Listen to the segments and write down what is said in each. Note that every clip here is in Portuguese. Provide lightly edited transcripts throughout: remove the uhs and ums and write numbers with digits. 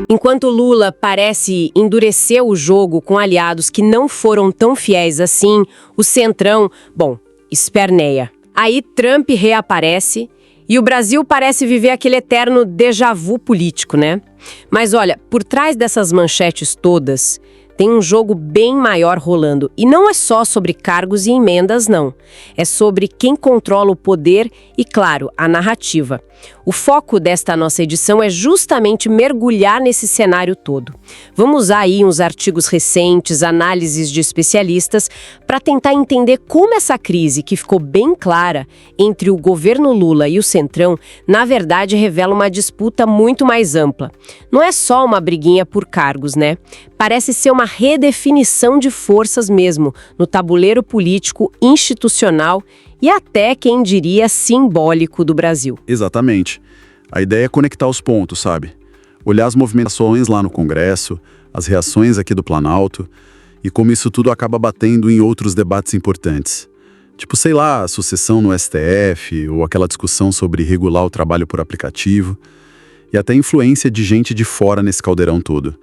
Enquanto Lula parece endurecer o jogo com aliados que não foram tão fiéis assim, o Centrão, esperneia. Aí Trump reaparece e o Brasil parece viver aquele eterno déjà vu político, né? Mas olha, por trás dessas manchetes todas, tem um jogo bem maior rolando. E não é só sobre cargos e emendas, não. É sobre quem controla o poder e, claro, a narrativa. O foco desta nossa edição é justamente mergulhar nesse cenário todo. Vamos usar aí uns artigos recentes, análises de especialistas, para tentar entender como essa crise, que ficou bem clara entre o governo Lula e o Centrão, na verdade revela uma disputa muito mais ampla. Não é só uma briguinha por cargos, né? Parece ser uma redefinição de forças mesmo, no tabuleiro político, institucional e até, quem diria, simbólico do Brasil. Exatamente. A ideia é conectar os pontos, sabe? Olhar as movimentações lá no Congresso, as reações aqui do Planalto e como isso tudo acaba batendo em outros debates importantes. Tipo, sei lá, a sucessão no STF ou aquela discussão sobre regular o trabalho por aplicativo e até a influência de gente de fora nesse caldeirão todo.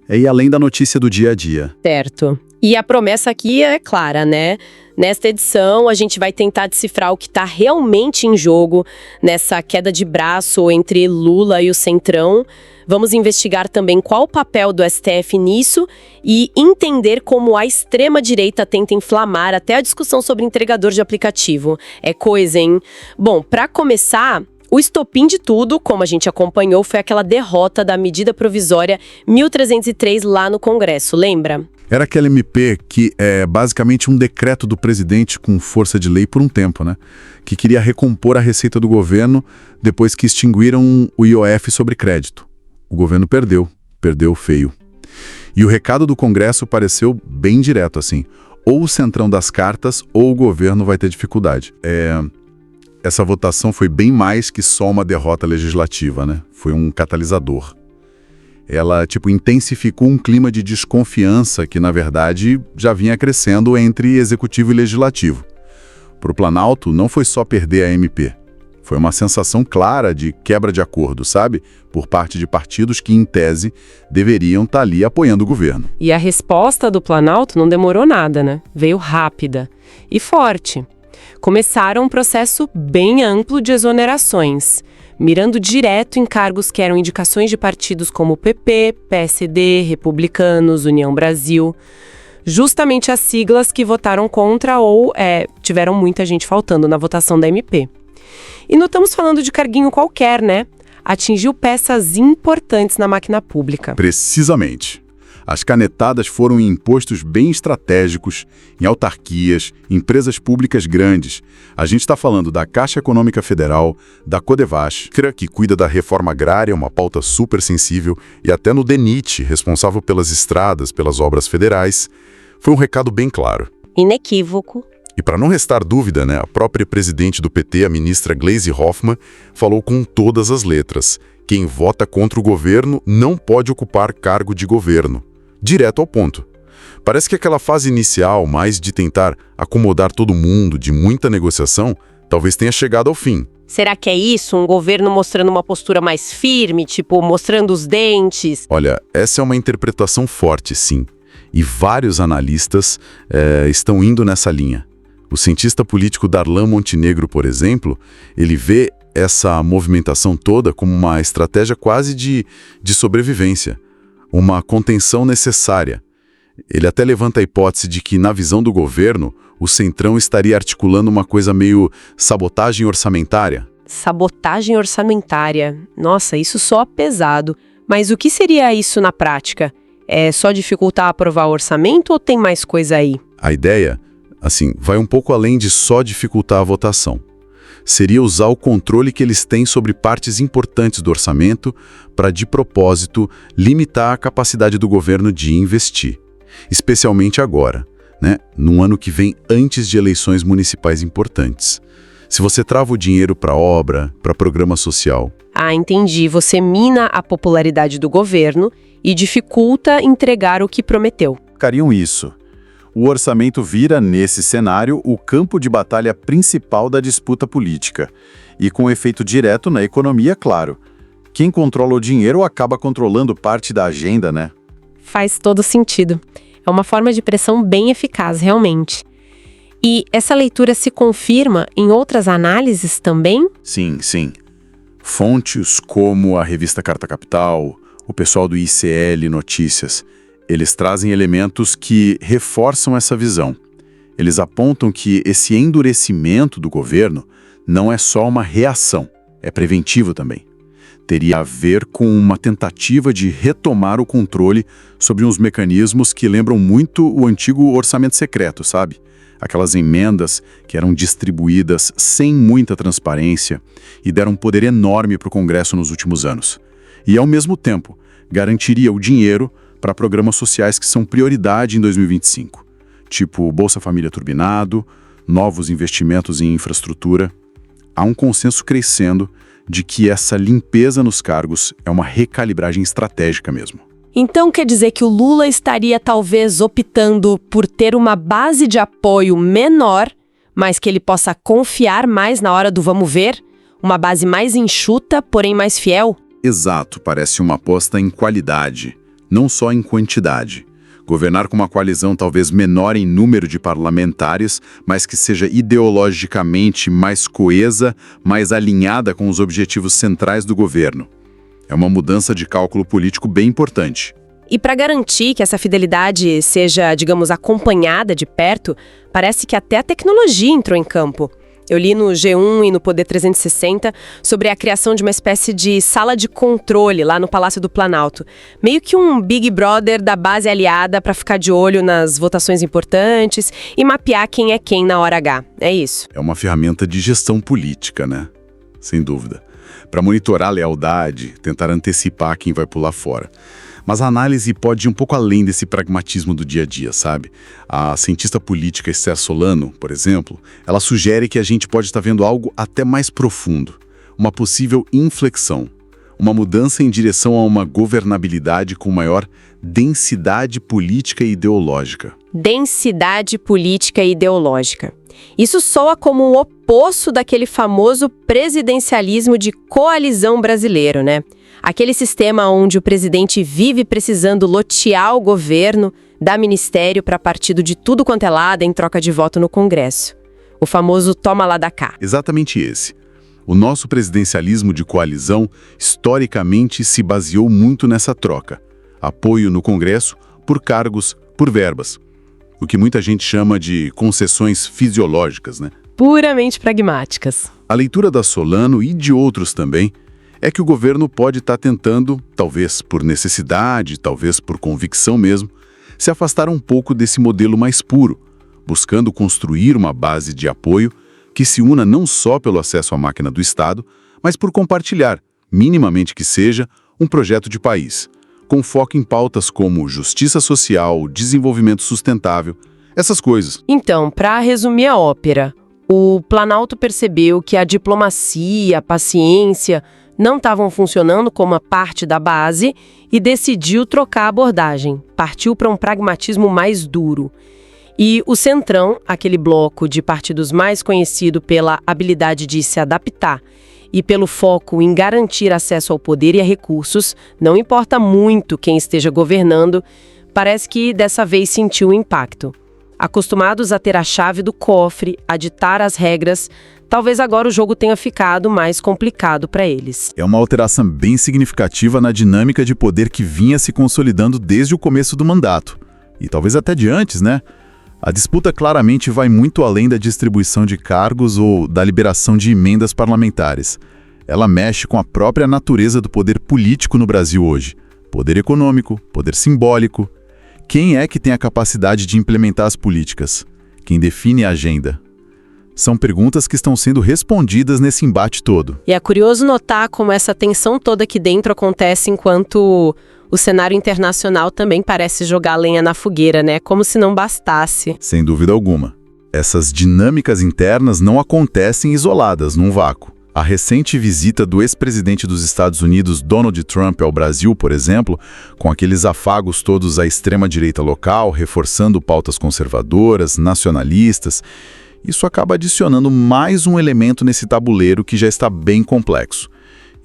É ir além da notícia do dia a dia. Certo. E a promessa aqui é clara, né? Nesta edição, a gente vai tentar decifrar o que está realmente em jogo nessa queda de braço entre Lula e o Centrão. Vamos investigar também qual o papel do STF nisso e entender como a extrema-direita tenta inflamar até a discussão sobre entregador de aplicativo. É coisa, hein? Bom, para começar, o estopim de tudo, como a gente acompanhou, foi aquela derrota da medida provisória 1303 lá no Congresso, lembra? Era aquela MP que é basicamente um decreto do presidente com força de lei por um tempo, né? Que queria recompor a receita do governo depois que extinguiram o IOF sobre crédito. O governo perdeu feio. E o recado do Congresso pareceu bem direto assim. Ou o Centrão das cartas ou o governo vai ter dificuldade. Essa votação foi bem mais que só uma derrota legislativa, né? Foi um catalisador. Ela, intensificou um clima de desconfiança que, na verdade, já vinha crescendo entre executivo e legislativo. Para o Planalto, não foi só perder a MP. Foi uma sensação clara de quebra de acordo, sabe? Por parte de partidos que, em tese, deveriam estar ali apoiando o governo. E a resposta do Planalto não demorou nada, né? Veio rápida e forte. Começaram um processo bem amplo de exonerações, mirando direto em cargos que eram indicações de partidos como PP, PSD, Republicanos, União Brasil. Justamente as siglas que votaram contra ou tiveram muita gente faltando na votação da MP. E não estamos falando de carguinho qualquer, né? Atingiu peças importantes na máquina pública. Precisamente. As canetadas foram em impostos bem estratégicos, em autarquias, empresas públicas grandes. A gente está falando da Caixa Econômica Federal, da Codevasf, que cuida da reforma agrária, uma pauta super sensível, e até no DENIT, responsável pelas estradas, pelas obras federais. Foi um recado bem claro. Inequívoco. E para não restar dúvida, né, a própria presidente do PT, a ministra Gleisi Hoffmann, falou com todas as letras. Quem vota contra o governo não pode ocupar cargo de governo. Direto ao ponto. Parece que aquela fase inicial, mais de tentar acomodar todo mundo, de muita negociação, talvez tenha chegado ao fim. Será que é isso? Um governo mostrando uma postura mais firme, mostrando os dentes? Olha, essa é uma interpretação forte, sim. E vários analistas estão indo nessa linha. O cientista político Darlan Montenegro, por exemplo, ele vê essa movimentação toda como uma estratégia quase de sobrevivência. Uma contenção necessária. Ele até levanta a hipótese de que, na visão do governo, o Centrão estaria articulando uma coisa meio sabotagem orçamentária. Sabotagem orçamentária. Nossa, isso soa pesado. Mas o que seria isso na prática? É só dificultar aprovar o orçamento ou tem mais coisa aí? A ideia, vai um pouco além de só dificultar a votação. Seria usar o controle que eles têm sobre partes importantes do orçamento para, de propósito, limitar a capacidade do governo de investir. Especialmente agora, né? Num ano que vem antes de eleições municipais importantes. Se você trava o dinheiro para obra, para programa social... Ah, entendi. Você mina a popularidade do governo e dificulta entregar o que prometeu. Cariam isso. O orçamento vira, nesse cenário, o campo de batalha principal da disputa política. E com efeito direto na economia, claro. Quem controla o dinheiro acaba controlando parte da agenda, né? Faz todo sentido. É uma forma de pressão bem eficaz, realmente. E essa leitura se confirma em outras análises também? Sim, sim. Fontes como a revista Carta Capital, o pessoal do ICL Notícias, eles trazem elementos que reforçam essa visão. Eles apontam que esse endurecimento do governo não é só uma reação, é preventivo também. Teria a ver com uma tentativa de retomar o controle sobre uns mecanismos que lembram muito o antigo orçamento secreto, sabe? Aquelas emendas que eram distribuídas sem muita transparência e deram um poder enorme para o Congresso nos últimos anos. E, ao mesmo tempo, garantiria o dinheiro para programas sociais que são prioridade em 2025, tipo Bolsa Família turbinado, novos investimentos em infraestrutura. Há um consenso crescendo de que essa limpeza nos cargos é uma recalibragem estratégica mesmo. Então quer dizer que o Lula estaria talvez optando por ter uma base de apoio menor, mas que ele possa confiar mais na hora do vamos ver? Uma base mais enxuta, porém mais fiel? Exato, parece uma aposta em qualidade, não só em quantidade. Governar com uma coalizão talvez menor em número de parlamentares, mas que seja ideologicamente mais coesa, mais alinhada com os objetivos centrais do governo. É uma mudança de cálculo político bem importante. E para garantir que essa fidelidade seja, digamos, acompanhada de perto, parece que até a tecnologia entrou em campo. Eu li no G1 e no Poder 360 sobre a criação de uma espécie de sala de controle lá no Palácio do Planalto. Meio que um Big Brother da base aliada para ficar de olho nas votações importantes e mapear quem é quem na hora H. É isso. É uma ferramenta de gestão política, né? Sem dúvida. Para monitorar a lealdade, tentar antecipar quem vai pular fora. Mas a análise pode ir um pouco além desse pragmatismo do dia a dia, sabe? A cientista política Esther Solano, por exemplo, ela sugere que a gente pode estar vendo algo até mais profundo. Uma possível inflexão. Uma mudança em direção a uma governabilidade com maior densidade política e ideológica. Densidade política e ideológica. Isso soa como o oposto daquele famoso presidencialismo de coalizão brasileiro, né? Aquele sistema onde o presidente vive precisando lotear o governo, dar ministério para partido de tudo quanto é lado em troca de voto no Congresso. O famoso toma lá da cá. Exatamente esse. O nosso presidencialismo de coalizão, historicamente, se baseou muito nessa troca. Apoio no Congresso por cargos, por verbas. O que muita gente chama de concessões fisiológicas, né? Puramente pragmáticas. A leitura da Solano e de outros também é que o governo pode estar tentando, talvez por necessidade, talvez por convicção mesmo, se afastar um pouco desse modelo mais puro, buscando construir uma base de apoio que se una não só pelo acesso à máquina do Estado, mas por compartilhar, minimamente que seja, um projeto de país, com foco em pautas como justiça social, desenvolvimento sustentável, essas coisas. Então, para resumir a ópera, o Planalto percebeu que a diplomacia, a paciência não estavam funcionando como a parte da base e decidiu trocar a abordagem. Partiu para um pragmatismo mais duro. E o Centrão, aquele bloco de partidos mais conhecido pela habilidade de se adaptar e pelo foco em garantir acesso ao poder e a recursos, não importa muito quem esteja governando, parece que dessa vez sentiu o impacto. Acostumados a ter a chave do cofre, a ditar as regras, talvez agora o jogo tenha ficado mais complicado para eles. É uma alteração bem significativa na dinâmica de poder que vinha se consolidando desde o começo do mandato. E talvez até de antes, né? A disputa claramente vai muito além da distribuição de cargos ou da liberação de emendas parlamentares. Ela mexe com a própria natureza do poder político no Brasil hoje. Poder econômico, poder simbólico. Quem é que tem a capacidade de implementar as políticas? Quem define a agenda? São perguntas que estão sendo respondidas nesse embate todo. E é curioso notar como essa tensão toda aqui dentro acontece enquanto o cenário internacional também parece jogar lenha na fogueira, né? Como se não bastasse. Sem dúvida alguma. Essas dinâmicas internas não acontecem isoladas, num vácuo. A recente visita do ex-presidente dos Estados Unidos, Donald Trump, ao Brasil, por exemplo, com aqueles afagos todos à extrema-direita local, reforçando pautas conservadoras, nacionalistas, isso acaba adicionando mais um elemento nesse tabuleiro que já está bem complexo.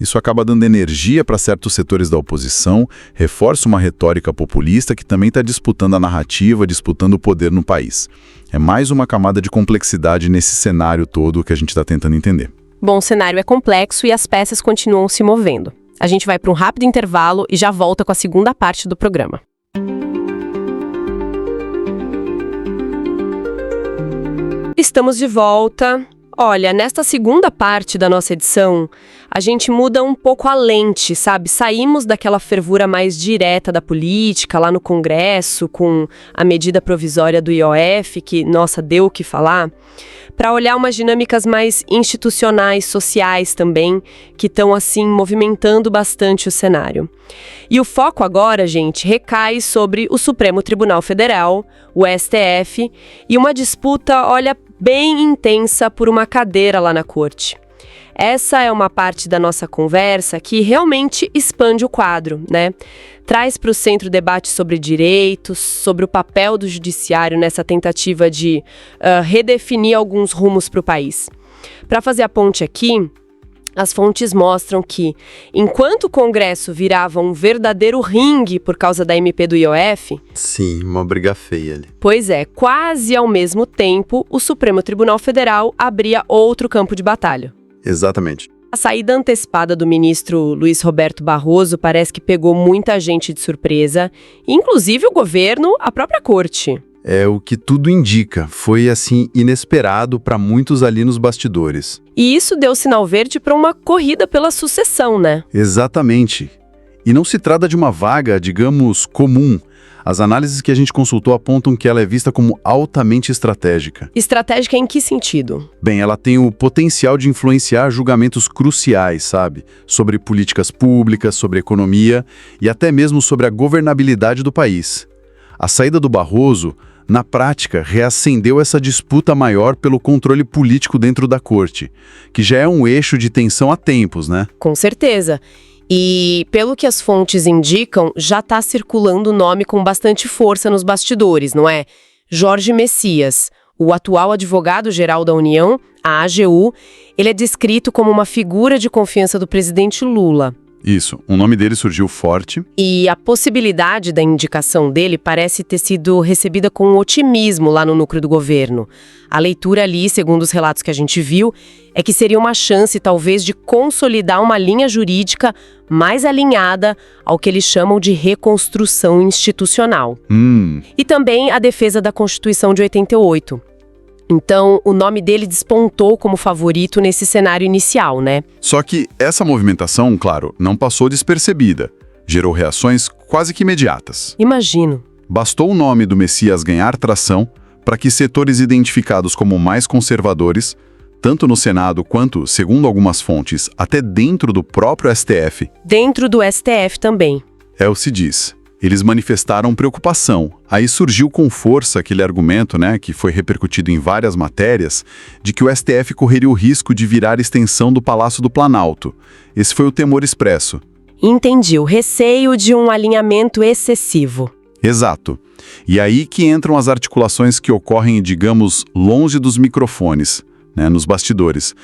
Isso acaba dando energia para certos setores da oposição, reforça uma retórica populista que também está disputando a narrativa, disputando o poder no país. É mais uma camada de complexidade nesse cenário todo que a gente está tentando entender. Bom, o cenário é complexo e as peças continuam se movendo. A gente vai para um rápido intervalo e já volta com a segunda parte do programa. Estamos de volta. Olha, nesta segunda parte da nossa edição, a gente muda um pouco a lente, sabe? Saímos daquela fervura mais direta da política, lá no Congresso, com a medida provisória do IOF, que, nossa, deu o que falar, para olhar umas dinâmicas mais institucionais, sociais também, que estão, assim, movimentando bastante o cenário. E o foco agora, gente, recai sobre o Supremo Tribunal Federal, o STF, e uma disputa, olha, bem intensa por uma cadeira lá na corte. Essa é uma parte da nossa conversa que realmente expande o quadro, né? Traz para o centro debate sobre direitos, sobre o papel do judiciário nessa tentativa de redefinir alguns rumos para o país. Para fazer a ponte aqui, as fontes mostram que, enquanto o Congresso virava um verdadeiro ringue por causa da MP do IOF... Sim, uma briga feia ali. Pois é, quase ao mesmo tempo, o Supremo Tribunal Federal abria outro campo de batalha. Exatamente. A saída antecipada do ministro Luiz Roberto Barroso parece que pegou muita gente de surpresa, inclusive o governo, a própria corte. É o que tudo indica, foi assim inesperado para muitos ali nos bastidores. E isso deu sinal verde para uma corrida pela sucessão, né? Exatamente. E não se trata de uma vaga, digamos, comum. As análises que a gente consultou apontam que ela é vista como altamente estratégica. Estratégica em que sentido? Bem, ela tem o potencial de influenciar julgamentos cruciais, sabe? Sobre políticas públicas, sobre economia e até mesmo sobre a governabilidade do país. A saída do Barroso, na prática, reacendeu essa disputa maior pelo controle político dentro da corte, que já é um eixo de tensão há tempos, né? Com certeza. E, pelo que as fontes indicam, já está circulando o nome com bastante força nos bastidores, não é? Jorge Messias, o atual advogado-geral da União, a AGU, ele é descrito como uma figura de confiança do presidente Lula. Isso, o nome dele surgiu forte. E a possibilidade da indicação dele parece ter sido recebida com otimismo lá no núcleo do governo. A leitura ali, segundo os relatos que a gente viu, é que seria uma chance, talvez, de consolidar uma linha jurídica mais alinhada ao que eles chamam de reconstrução institucional. E também a defesa da Constituição de 88. Então, o nome dele despontou como favorito nesse cenário inicial, né? Só que essa movimentação, claro, não passou despercebida. Gerou reações quase que imediatas. Imagino. Bastou o nome do Messias ganhar tração para que setores identificados como mais conservadores, tanto no Senado quanto, segundo algumas fontes, até dentro do próprio STF... Dentro do STF também. É o que se diz. Eles manifestaram preocupação. Aí surgiu com força aquele argumento, né, que foi repercutido em várias matérias, de que o STF correria o risco de virar extensão do Palácio do Planalto. Esse foi o temor expresso. Entendi, o receio de um alinhamento excessivo. Exato. E aí que entram as articulações que ocorrem, digamos, longe dos microfones, né, nos bastidores.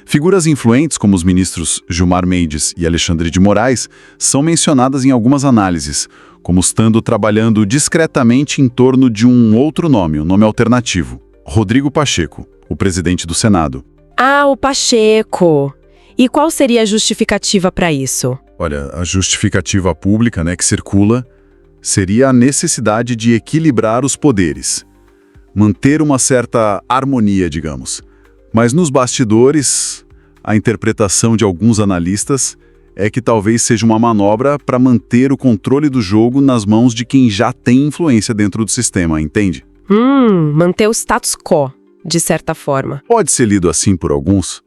Figuras influentes como os ministros Gilmar Mendes e Alexandre de Moraes são mencionadas em algumas análises, como estando trabalhando discretamente em torno de um outro nome, um nome alternativo. Rodrigo Pacheco, o presidente do Senado. Ah, o Pacheco! E qual seria a justificativa para isso? Olha, a justificativa pública, né, que circula, seria a necessidade de equilibrar os poderes. Manter uma certa harmonia, digamos. Mas nos bastidores, a interpretação de alguns analistas é que talvez seja uma manobra para manter o controle do jogo nas mãos de quem já tem influência dentro do sistema, entende? Manter o status quo, de certa forma. Pode ser lido assim por alguns.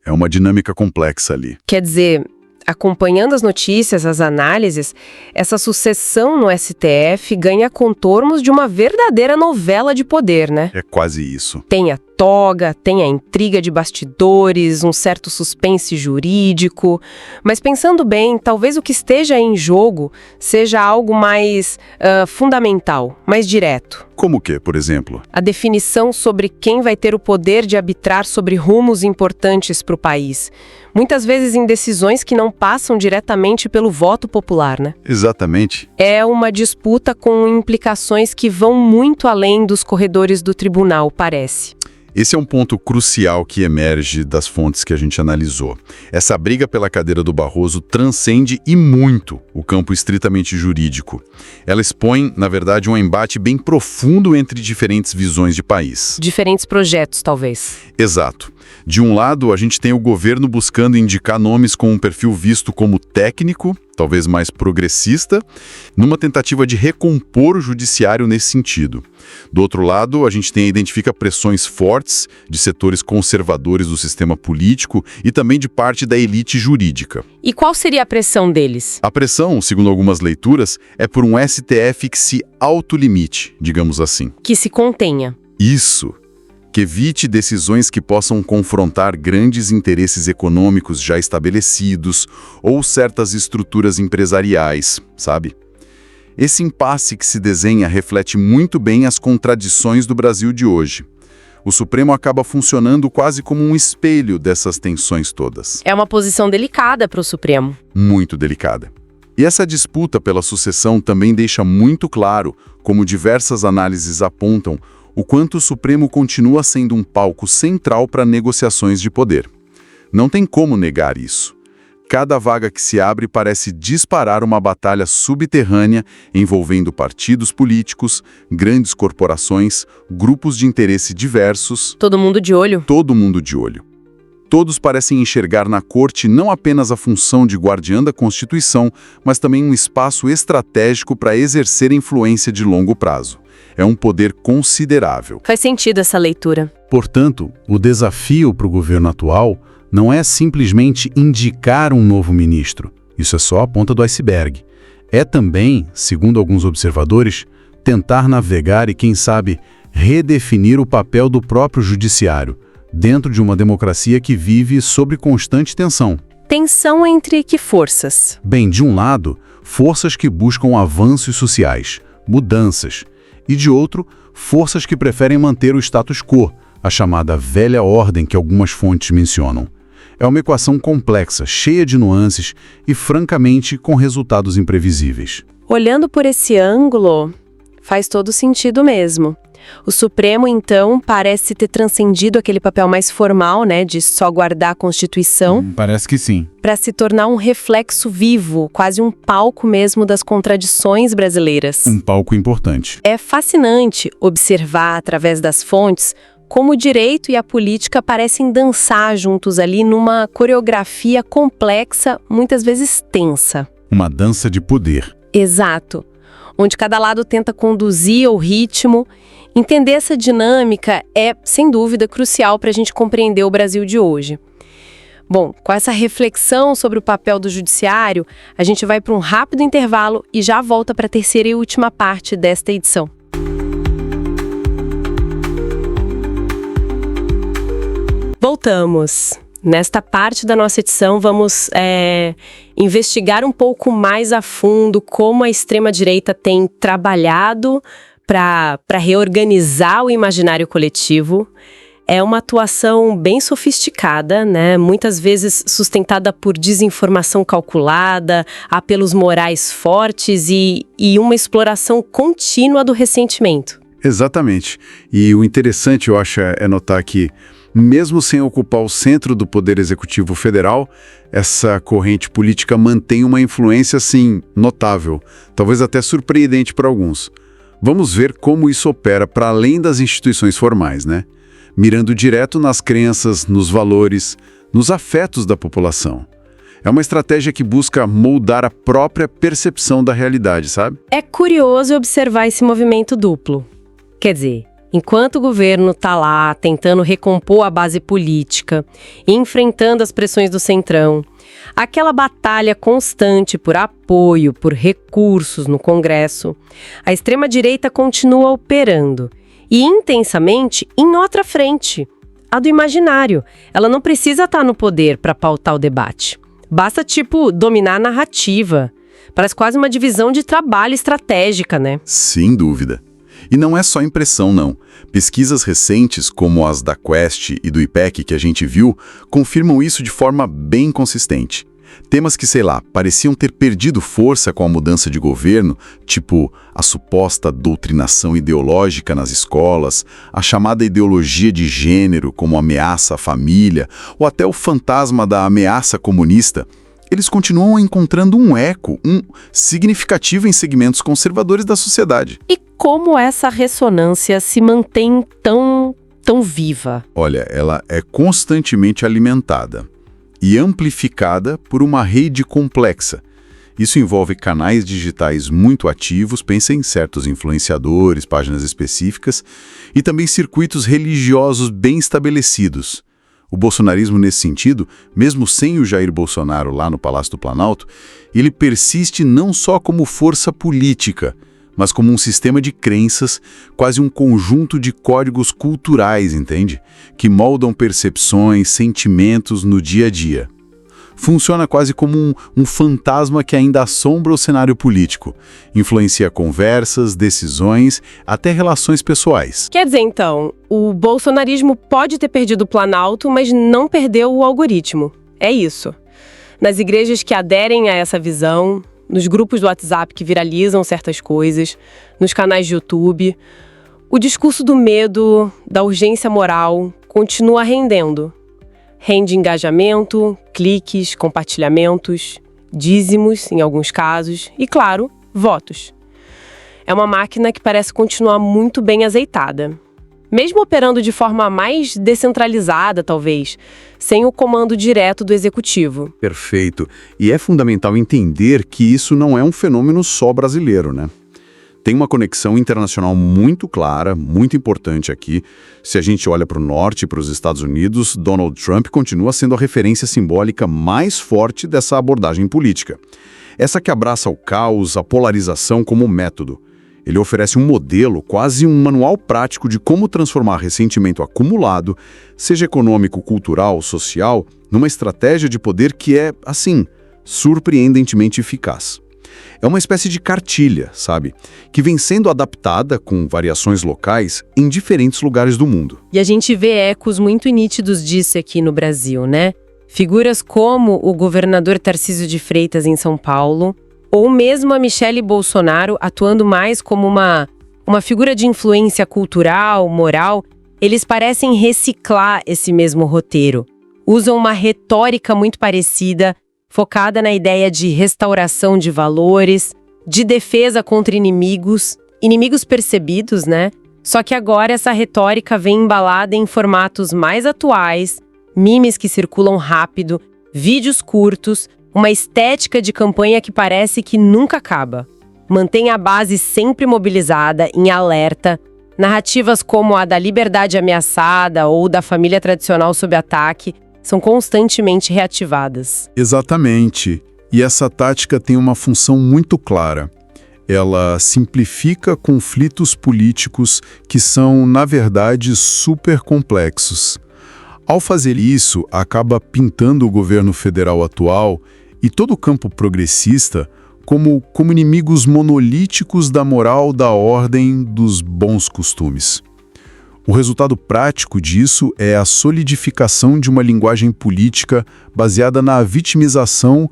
É uma dinâmica complexa ali. Quer dizer, acompanhando as notícias, as análises, essa sucessão no STF ganha contornos de uma verdadeira novela de poder, né? É quase isso. Tem toga, tem a intriga de bastidores, um certo suspense jurídico. Mas pensando bem, talvez o que esteja em jogo seja algo mais fundamental, mais direto. Como o quê, por exemplo? A definição sobre quem vai ter o poder de arbitrar sobre rumos importantes para o país. Muitas vezes em decisões que não passam diretamente pelo voto popular, né? Exatamente. É uma disputa com implicações que vão muito além dos corredores do tribunal, parece. Esse é um ponto crucial que emerge das fontes que a gente analisou. Essa briga pela cadeira do Barroso transcende e muito o campo estritamente jurídico. Ela expõe, na verdade, um embate bem profundo entre diferentes visões de país. Diferentes projetos, talvez. Exato. De um lado, a gente tem o governo buscando indicar nomes com um perfil visto como técnico, talvez mais progressista, numa tentativa de recompor o judiciário nesse sentido. Do outro lado, a gente identifica pressões fortes de setores conservadores do sistema político e também de parte da elite jurídica. E qual seria a pressão deles? A pressão, segundo algumas leituras, é por um STF que se autolimite, digamos assim. Que se contenha. Isso. Que evite decisões que possam confrontar grandes interesses econômicos já estabelecidos ou certas estruturas empresariais, sabe? Esse impasse que se desenha reflete muito bem as contradições do Brasil de hoje. O Supremo acaba funcionando quase como um espelho dessas tensões todas. É uma posição delicada para o Supremo. Muito delicada. E essa disputa pela sucessão também deixa muito claro, como diversas análises apontam, o quanto o Supremo continua sendo um palco central para negociações de poder. Não tem como negar isso. Cada vaga que se abre parece disparar uma batalha subterrânea envolvendo partidos políticos, grandes corporações, grupos de interesse diversos. Todo mundo de olho? Todo mundo de olho. Todos parecem enxergar na corte não apenas a função de guardiã da Constituição, mas também um espaço estratégico para exercer influência de longo prazo. É um poder considerável. Faz sentido essa leitura. Portanto, o desafio para o governo atual não é simplesmente indicar um novo ministro. Isso é só a ponta do iceberg. É também, segundo alguns observadores, tentar navegar e, quem sabe, redefinir o papel do próprio judiciário, dentro de uma democracia que vive sob constante tensão. Tensão entre que forças? Bem, de um lado, forças que buscam avanços sociais, mudanças, e de outro, forças que preferem manter o status quo, a chamada velha ordem que algumas fontes mencionam. É uma equação complexa, cheia de nuances e, francamente, com resultados imprevisíveis. Olhando por esse ângulo, faz todo sentido mesmo. O Supremo, então, parece ter transcendido aquele papel mais formal, né, de só guardar a Constituição. Parece que sim. Para se tornar um reflexo vivo, quase um palco mesmo das contradições brasileiras. Um palco importante. É fascinante observar, através das fontes, como o direito e a política parecem dançar juntos ali numa coreografia complexa, muitas vezes tensa. Uma dança de poder. Exato. Onde cada lado tenta conduzir o ritmo. Entender essa dinâmica é, sem dúvida, crucial para a gente compreender o Brasil de hoje. Bom, com essa reflexão sobre o papel do judiciário, a gente vai para um rápido intervalo e já volta para a terceira e última parte desta edição. Voltamos. Nesta parte da nossa edição, vamos investigar um pouco mais a fundo como a extrema-direita tem trabalhado para reorganizar o imaginário coletivo. É uma atuação bem sofisticada, né? Muitas vezes sustentada por desinformação calculada, apelos morais fortes e uma exploração contínua do ressentimento. Exatamente. E o interessante, eu acho, é notar que, mesmo sem ocupar o centro do Poder Executivo Federal, essa corrente política mantém uma influência, assim, notável, talvez até surpreendente para alguns. Vamos ver como isso opera para além das instituições formais, né? Mirando direto nas crenças, nos valores, nos afetos da população. É uma estratégia que busca moldar a própria percepção da realidade, sabe? É curioso observar esse movimento duplo. Quer dizer, enquanto o governo está lá tentando recompor a base política, enfrentando as pressões do Centrão, aquela batalha constante por apoio, por recursos no Congresso, a extrema-direita continua operando. E intensamente em outra frente, a do imaginário. Ela não precisa estar no poder para pautar o debate. Basta, dominar a narrativa. Parece quase uma divisão de trabalho estratégica, né? Sem dúvida. E não é só impressão, não. Pesquisas recentes, como as da Quest e do IPEC que a gente viu, confirmam isso de forma bem consistente. Temas que, pareciam ter perdido força com a mudança de governo, tipo a suposta doutrinação ideológica nas escolas, a chamada ideologia de gênero como ameaça à família, ou até o fantasma da ameaça comunista, eles continuam encontrando um eco, significativo em segmentos conservadores da sociedade. E como essa ressonância se mantém tão viva? Olha, ela é constantemente alimentada e amplificada por uma rede complexa. Isso envolve canais digitais muito ativos, pensa em certos influenciadores, páginas específicas, e também circuitos religiosos bem estabelecidos. O bolsonarismo, nesse sentido, mesmo sem o Jair Bolsonaro lá no Palácio do Planalto, ele persiste não só como força política, mas como um sistema de crenças, quase um conjunto de códigos culturais, entende? Que moldam percepções, sentimentos no dia a dia. Funciona quase como um fantasma que ainda assombra o cenário político. Influencia conversas, decisões, até relações pessoais. Quer dizer, então, o bolsonarismo pode ter perdido o Planalto, mas não perdeu o algoritmo. É isso. Nas igrejas que aderem a essa visão, nos grupos do WhatsApp que viralizam certas coisas, nos canais de YouTube, o discurso do medo, da urgência moral, continua rendendo. Rende engajamento, cliques, compartilhamentos, dízimos, em alguns casos, e, claro, votos. É uma máquina que parece continuar muito bem azeitada. Mesmo operando de forma mais descentralizada, talvez, sem o comando direto do executivo. Perfeito. E é fundamental entender que isso não é um fenômeno só brasileiro, né? Tem uma conexão internacional muito clara, muito importante aqui. Se a gente olha para o norte e para os Estados Unidos, Donald Trump continua sendo a referência simbólica mais forte dessa abordagem política. Essa que abraça o caos, a polarização como método. Ele oferece um modelo, quase um manual prático de como transformar ressentimento acumulado, seja econômico, cultural, social, numa estratégia de poder que é, surpreendentemente eficaz. É uma espécie de cartilha, sabe? Que vem sendo adaptada, com variações locais, em diferentes lugares do mundo. E a gente vê ecos muito nítidos disso aqui no Brasil, né? Figuras como o governador Tarcísio de Freitas em São Paulo, ou mesmo a Michelle Bolsonaro atuando mais como uma figura de influência cultural, moral, eles parecem reciclar esse mesmo roteiro. Usam uma retórica muito parecida, focada na ideia de restauração de valores, de defesa contra inimigos percebidos, né? Só que agora essa retórica vem embalada em formatos mais atuais, memes que circulam rápido, vídeos curtos, uma estética de campanha que parece que nunca acaba. Mantém a base sempre mobilizada, em alerta, narrativas como a da liberdade ameaçada ou da família tradicional sob ataque são constantemente reativadas. Exatamente. E essa tática tem uma função muito clara. Ela simplifica conflitos políticos que são, na verdade, super complexos. Ao fazer isso, acaba pintando o governo federal atual e todo o campo progressista como inimigos monolíticos da moral, da ordem, dos bons costumes. O resultado prático disso é a solidificação de uma linguagem política baseada na vitimização,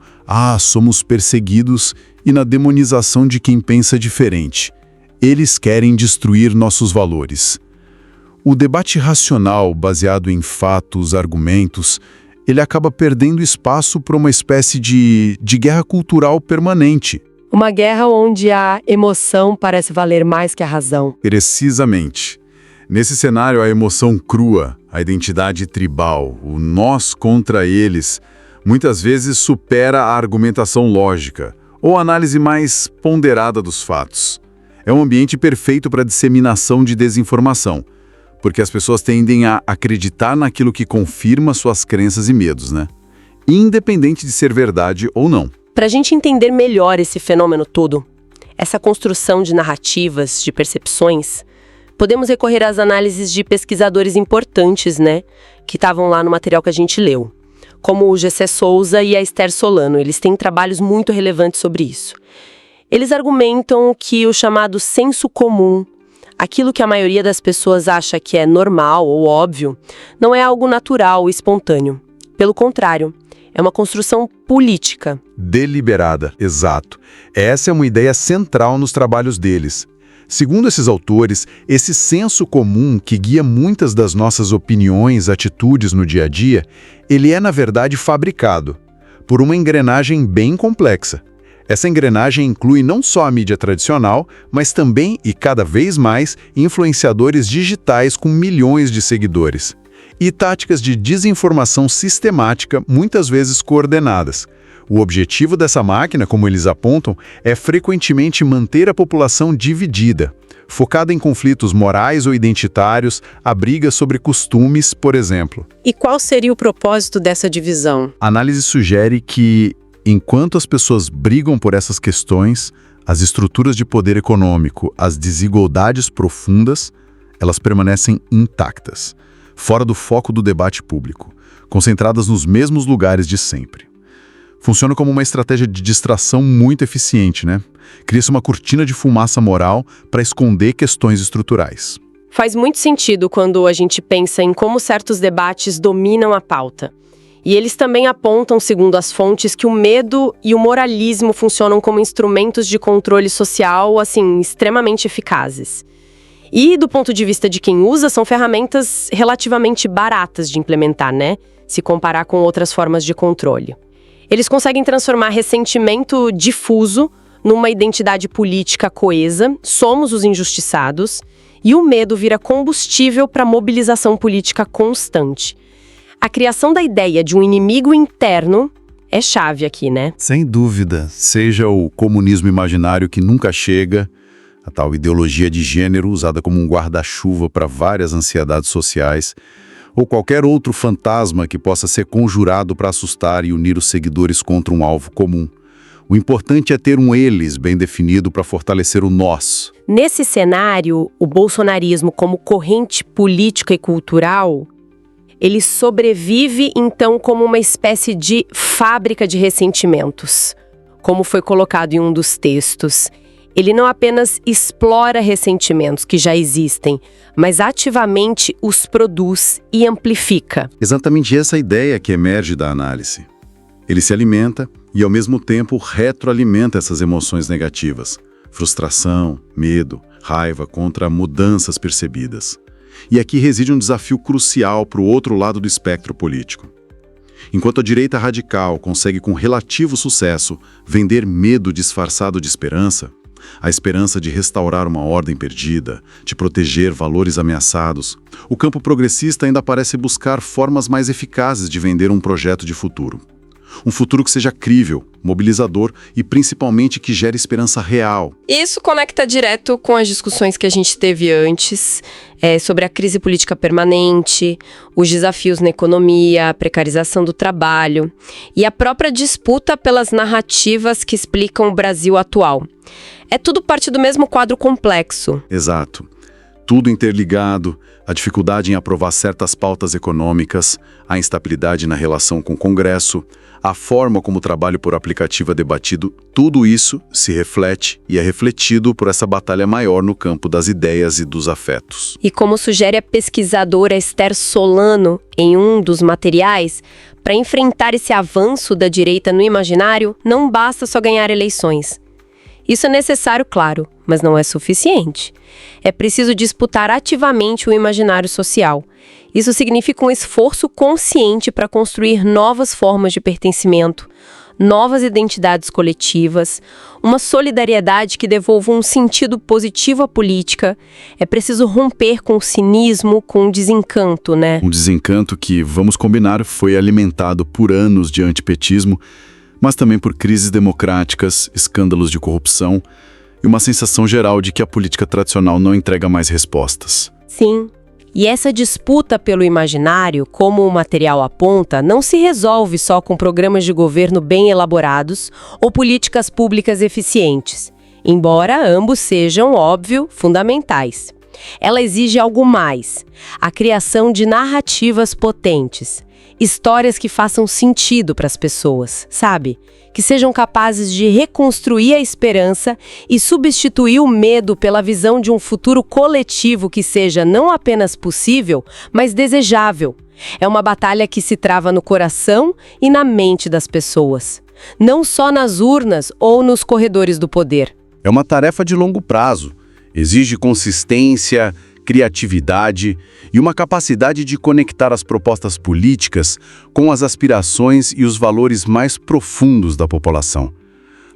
somos perseguidos, e na demonização de quem pensa diferente. Eles querem destruir nossos valores. O debate racional, baseado em fatos, argumentos, ele acaba perdendo espaço para uma espécie de guerra cultural permanente. Uma guerra onde a emoção parece valer mais que a razão. Precisamente. Nesse cenário, a emoção crua, a identidade tribal, o nós contra eles, muitas vezes supera a argumentação lógica ou a análise mais ponderada dos fatos. É um ambiente perfeito para a disseminação de desinformação, porque as pessoas tendem a acreditar naquilo que confirma suas crenças e medos, né? Independente de ser verdade ou não. Para a gente entender melhor esse fenômeno todo, essa construção de narrativas, de percepções, podemos recorrer às análises de pesquisadores importantes, né, que estavam lá no material que a gente leu, como o Gessé Souza e a Esther Solano. Eles têm trabalhos muito relevantes sobre isso. Eles argumentam que o chamado senso comum, aquilo que a maioria das pessoas acha que é normal ou óbvio, não é algo natural ou espontâneo. Pelo contrário, é uma construção política. Deliberada, exato. Essa é uma ideia central nos trabalhos deles. Segundo esses autores, esse senso comum que guia muitas das nossas opiniões, atitudes no dia a dia, ele é, na verdade, fabricado por uma engrenagem bem complexa. Essa engrenagem inclui não só a mídia tradicional, mas também, e cada vez mais, influenciadores digitais com milhões de seguidores. E táticas de desinformação sistemática, muitas vezes coordenadas. O objetivo dessa máquina, como eles apontam, é frequentemente manter a população dividida, focada em conflitos morais ou identitários, a brigas sobre costumes, por exemplo. E qual seria o propósito dessa divisão? A análise sugere que, enquanto as pessoas brigam por essas questões, as estruturas de poder econômico, as desigualdades profundas, elas permanecem intactas, fora do foco do debate público, concentradas nos mesmos lugares de sempre. Funciona como uma estratégia de distração muito eficiente, né? Cria-se uma cortina de fumaça moral para esconder questões estruturais. Faz muito sentido quando a gente pensa em como certos debates dominam a pauta. E eles também apontam, segundo as fontes, que o medo e o moralismo funcionam como instrumentos de controle social, assim, extremamente eficazes. E, do ponto de vista de quem usa, são ferramentas relativamente baratas de implementar, né? Se comparar com outras formas de controle. Eles conseguem transformar ressentimento difuso numa identidade política coesa, somos os injustiçados, e o medo vira combustível para mobilização política constante. A criação da ideia de um inimigo interno é chave aqui, né? Sem dúvida, seja o comunismo imaginário que nunca chega, a tal ideologia de gênero usada como um guarda-chuva para várias ansiedades sociais, ou qualquer outro fantasma que possa ser conjurado para assustar e unir os seguidores contra um alvo comum. O importante é ter um eles bem definido para fortalecer o nós. Nesse cenário, o bolsonarismo como corrente política e cultural, ele sobrevive então como uma espécie de fábrica de ressentimentos, como foi colocado em um dos textos. Ele não apenas explora ressentimentos que já existem, mas ativamente os produz e amplifica. Exatamente essa ideia que emerge da análise. Ele se alimenta e, ao mesmo tempo, retroalimenta essas emoções negativas. Frustração, medo, raiva contra mudanças percebidas. E aqui reside um desafio crucial para o outro lado do espectro político. Enquanto a direita radical consegue com relativo sucesso vender medo disfarçado de esperança, a esperança de restaurar uma ordem perdida, de proteger valores ameaçados, o campo progressista ainda parece buscar formas mais eficazes de vender um projeto de futuro. Um futuro que seja crível, mobilizador e principalmente que gere esperança real. Isso conecta direto com as discussões que a gente teve antes, sobre a crise política permanente, os desafios na economia, a precarização do trabalho e a própria disputa pelas narrativas que explicam o Brasil atual. É tudo parte do mesmo quadro complexo. Exato. Tudo interligado, a dificuldade em aprovar certas pautas econômicas, a instabilidade na relação com o Congresso, a forma como o trabalho por aplicativo é debatido, tudo isso se reflete e é refletido por essa batalha maior no campo das ideias e dos afetos. E como sugere a pesquisadora Esther Solano em um dos materiais, para enfrentar esse avanço da direita no imaginário, não basta só ganhar eleições. Isso é necessário, claro, mas não é suficiente. É preciso disputar ativamente o imaginário social. Isso significa um esforço consciente para construir novas formas de pertencimento, novas identidades coletivas, uma solidariedade que devolva um sentido positivo à política. É preciso romper com o cinismo, com o desencanto, né? Um desencanto que, vamos combinar, foi alimentado por anos de antipetismo, mas também por crises democráticas, escândalos de corrupção e uma sensação geral de que a política tradicional não entrega mais respostas. Sim. E essa disputa pelo imaginário, como o material aponta, não se resolve só com programas de governo bem elaborados ou políticas públicas eficientes, embora ambos sejam, óbvio, fundamentais. Ela exige algo mais: a criação de narrativas potentes. Histórias que façam sentido para as pessoas, sabe? Que sejam capazes de reconstruir a esperança e substituir o medo pela visão de um futuro coletivo que seja não apenas possível, mas desejável. É uma batalha que se trava no coração e na mente das pessoas, não só nas urnas ou nos corredores do poder. É uma tarefa de longo prazo. Exige consistência, criatividade e uma capacidade de conectar as propostas políticas com as aspirações e os valores mais profundos da população.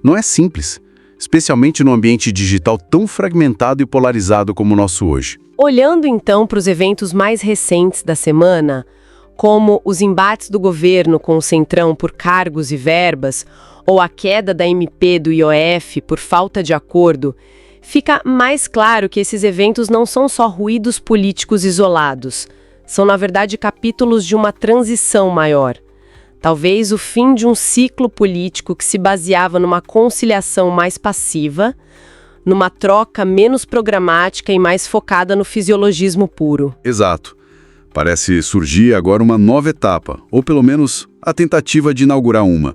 Não é simples, especialmente num ambiente digital tão fragmentado e polarizado como o nosso hoje. Olhando então para os eventos mais recentes da semana, como os embates do governo com o Centrão por cargos e verbas, ou a queda da MP do IOF por falta de acordo, fica mais claro que esses eventos não são só ruídos políticos isolados. São, na verdade, capítulos de uma transição maior. Talvez o fim de um ciclo político que se baseava numa conciliação mais passiva, numa troca menos programática e mais focada no fisiologismo puro. Exato. Parece surgir agora uma nova etapa, ou pelo menos a tentativa de inaugurar uma,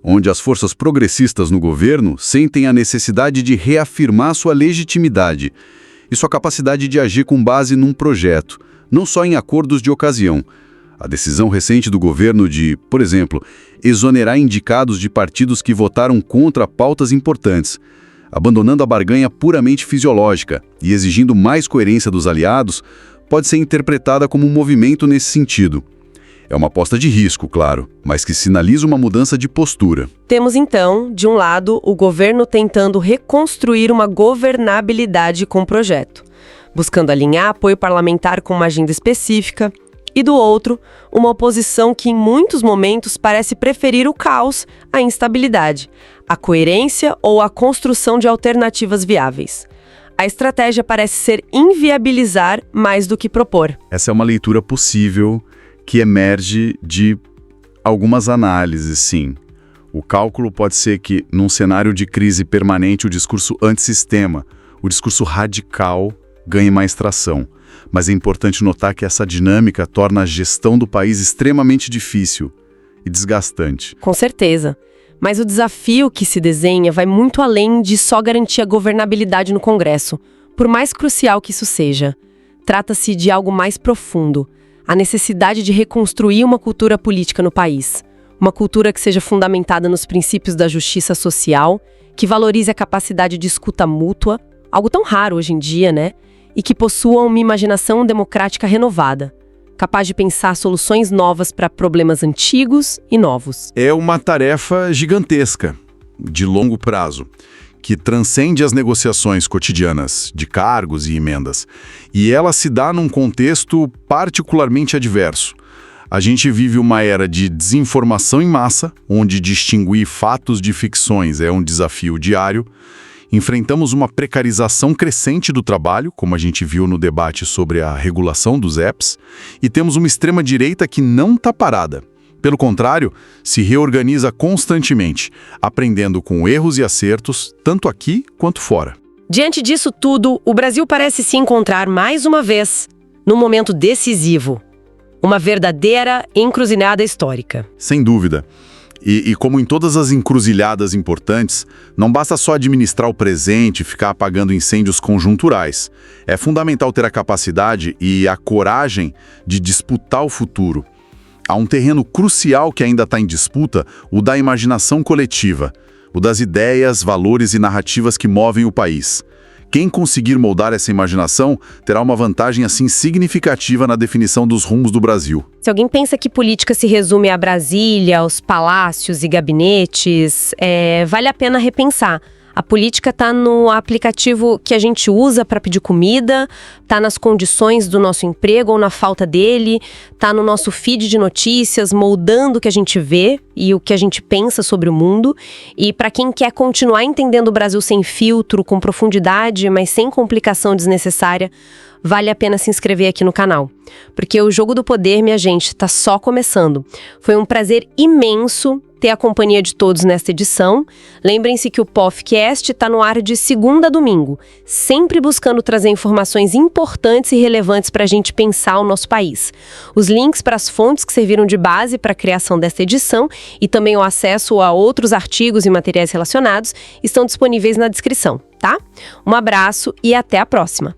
onde as forças progressistas no governo sentem a necessidade de reafirmar sua legitimidade e sua capacidade de agir com base num projeto, não só em acordos de ocasião. A decisão recente do governo de, por exemplo, exonerar indicados de partidos que votaram contra pautas importantes, abandonando a barganha puramente fisiológica e exigindo mais coerência dos aliados, pode ser interpretada como um movimento nesse sentido. É uma aposta de risco, claro, mas que sinaliza uma mudança de postura. Temos então, de um lado, o governo tentando reconstruir uma governabilidade com o projeto, buscando alinhar apoio parlamentar com uma agenda específica, e do outro, uma oposição que em muitos momentos parece preferir o caos à instabilidade, a coerência ou a construção de alternativas viáveis. A estratégia parece ser inviabilizar mais do que propor. Essa é uma leitura possível que emerge de algumas análises, sim. O cálculo pode ser que, num cenário de crise permanente, o discurso antissistema, o discurso radical, ganhe mais tração. Mas é importante notar que essa dinâmica torna a gestão do país extremamente difícil e desgastante. Com certeza. Mas o desafio que se desenha vai muito além de só garantir a governabilidade no Congresso, por mais crucial que isso seja. Trata-se de algo mais profundo. A necessidade de reconstruir uma cultura política no país. Uma cultura que seja fundamentada nos princípios da justiça social, que valorize a capacidade de escuta mútua, algo tão raro hoje em dia, né? E que possua uma imaginação democrática renovada, capaz de pensar soluções novas para problemas antigos e novos. É uma tarefa gigantesca, de longo prazo, que transcende as negociações cotidianas de cargos e emendas. E ela se dá num contexto particularmente adverso. A gente vive uma era de desinformação em massa, onde distinguir fatos de ficções é um desafio diário. Enfrentamos uma precarização crescente do trabalho, como a gente viu no debate sobre a regulação dos apps, e temos uma extrema-direita que não está parada. Pelo contrário, se reorganiza constantemente, aprendendo com erros e acertos, tanto aqui quanto fora. Diante disso tudo, o Brasil parece se encontrar mais uma vez num momento decisivo. Uma verdadeira encruzilhada histórica. Sem dúvida. E como em todas as encruzilhadas importantes, não basta só administrar o presente e ficar apagando incêndios conjunturais. É fundamental ter a capacidade e a coragem de disputar o futuro. Há um terreno crucial que ainda está em disputa, o da imaginação coletiva, o das ideias, valores e narrativas que movem o país. Quem conseguir moldar essa imaginação terá uma vantagem assim significativa na definição dos rumos do Brasil. Se alguém pensa que política se resume a Brasília, aos palácios e gabinetes, vale a pena repensar. A política está no aplicativo que a gente usa para pedir comida, está nas condições do nosso emprego ou na falta dele, está no nosso feed de notícias, moldando o que a gente vê e o que a gente pensa sobre o mundo. E para quem quer continuar entendendo o Brasil sem filtro, com profundidade, mas sem complicação desnecessária, vale a pena se inscrever aqui no canal. Porque o Jogo do Poder, minha gente, tá só começando. Foi um prazer imenso ter a companhia de todos nesta edição. Lembrem-se que o POFcast está no ar de segunda a domingo, sempre buscando trazer informações importantes e relevantes para a gente pensar o nosso país. Os links para as fontes que serviram de base para a criação desta edição e também o acesso a outros artigos e materiais relacionados estão disponíveis na descrição, tá? Um abraço e até a próxima!